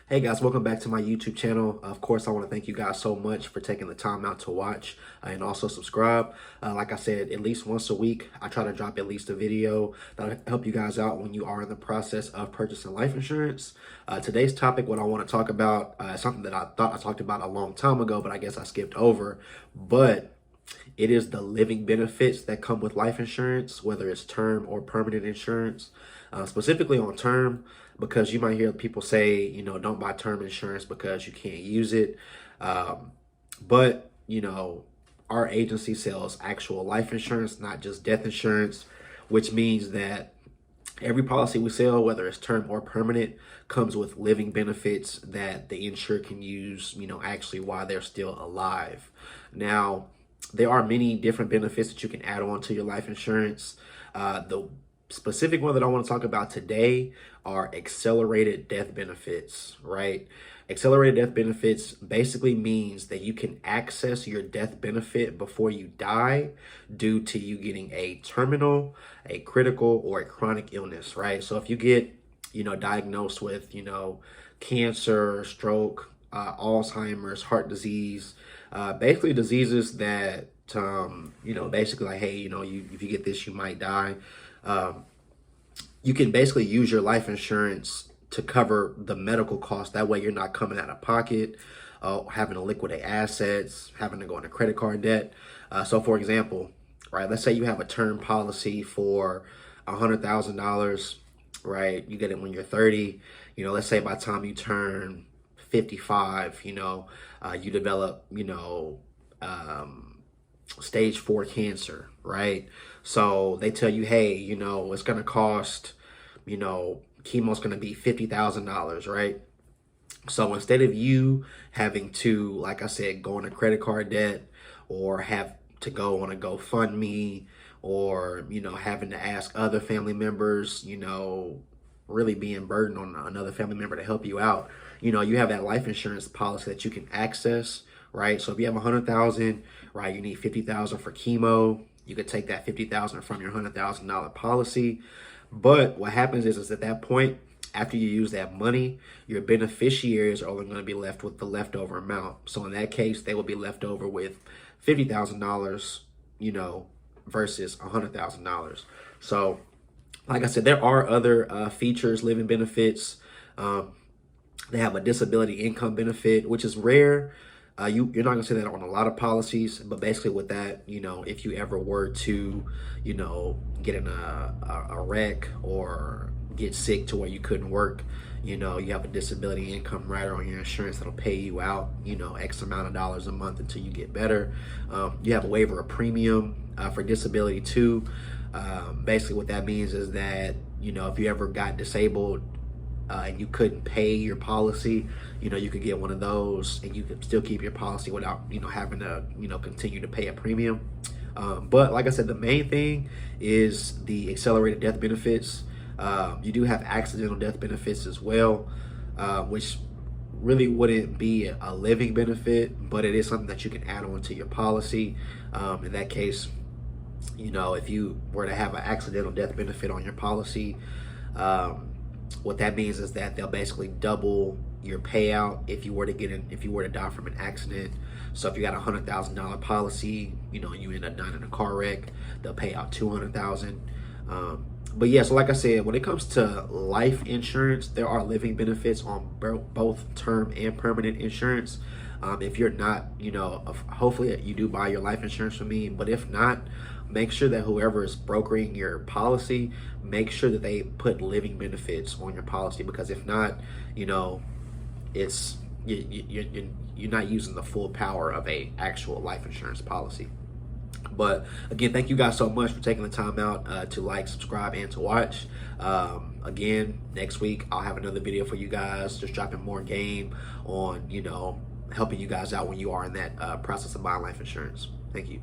Hey guys, welcome back to my YouTube channel. Of course, I want to thank you guys so much for taking the time out to watch and also subscribe. Like I said, at least once a week, I try to drop at least a video that'll help you guys out when you are in the process of purchasing life insurance. Today's topic, what I want to talk about, is something that I thought I talked about a long time ago, but I guess I skipped over. But it is the living benefits that come with life insurance, whether it's term or permanent insurance. Specifically on term, because you might hear people say, don't buy term insurance because you can't use it. But, our agency sells actual life insurance, not just death insurance, which means that every policy we sell, whether it's term or permanent, comes with living benefits that the insured can use, actually while they're still alive. Now, there are many different benefits that you can add on to your life insurance. The specific one that I want to talk about today are accelerated death benefits, right? Accelerated death benefits basically means that you can access your death benefit before you die due to you getting a terminal, a critical, or a chronic illness, right? So if you get, diagnosed with, cancer, stroke, Alzheimer's, heart disease, basically diseases that, basically like, hey, if you get this, you might die. You can basically use your life insurance to cover the medical costs. That way you're not coming out of pocket, having to liquidate assets, having to go into credit card debt. So for example, right, let's say you have a term policy for $100,000, right? You get it when you're 30. Let's say by the time you turn 55, you develop, stage 4 cancer, right? So they tell you, hey, it's going to cost, chemo's going to be $50,000, right? So instead of you having to, like I said, go into credit card debt or have to go on a GoFundMe or, having to ask other family members, really being burdened on another family member to help you out, you have that life insurance policy that you can access, right? So if you have 100,000, right, you need 50,000 for chemo. You could take that 50,000 from your $100,000 policy. But what happens is at that point, after you use that money, your beneficiaries are only going to be left with the leftover amount. So in that case, they will be left over with $50,000, versus $100,000. So like I said, there are other features, living benefits. They have a disability income benefit, which is rare. You're not going to see that on a lot of policies, but basically with that, if you ever were to, get in a wreck or get sick to where you couldn't work, you have a disability income rider on your insurance that'll pay you out, X amount of dollars a month until you get better. You have a waiver of premium for disability too. Basically what that means is that, if you ever got disabled, and you couldn't pay your policy, you could get one of those and you could still keep your policy without, having to, continue to pay a premium. But like I said, the main thing is the accelerated death benefits. You do have accidental death benefits as well, which really wouldn't be a living benefit, but it is something that you can add on to your policy. In that case, if you were to have an accidental death benefit on your policy, what that means is that they'll basically double your payout if you were to die from an accident. So if you got a $100,000 policy, you end up dying in a car wreck, they'll pay out $200,000. But yeah, so like I said, when it comes to life insurance, there are living benefits on both term and permanent insurance. If you're not, hopefully you do buy your life insurance from me, but if not, make sure that whoever is brokering your policy, make sure that they put living benefits on your policy, because if not, it's you're not using the full power of a actual life insurance policy. But again, thank you guys so much for taking the time out to like, subscribe, and to watch. Again, next week I'll have another video for you guys, just dropping more game on, helping you guys out when you are in that process of buying life insurance. Thank you.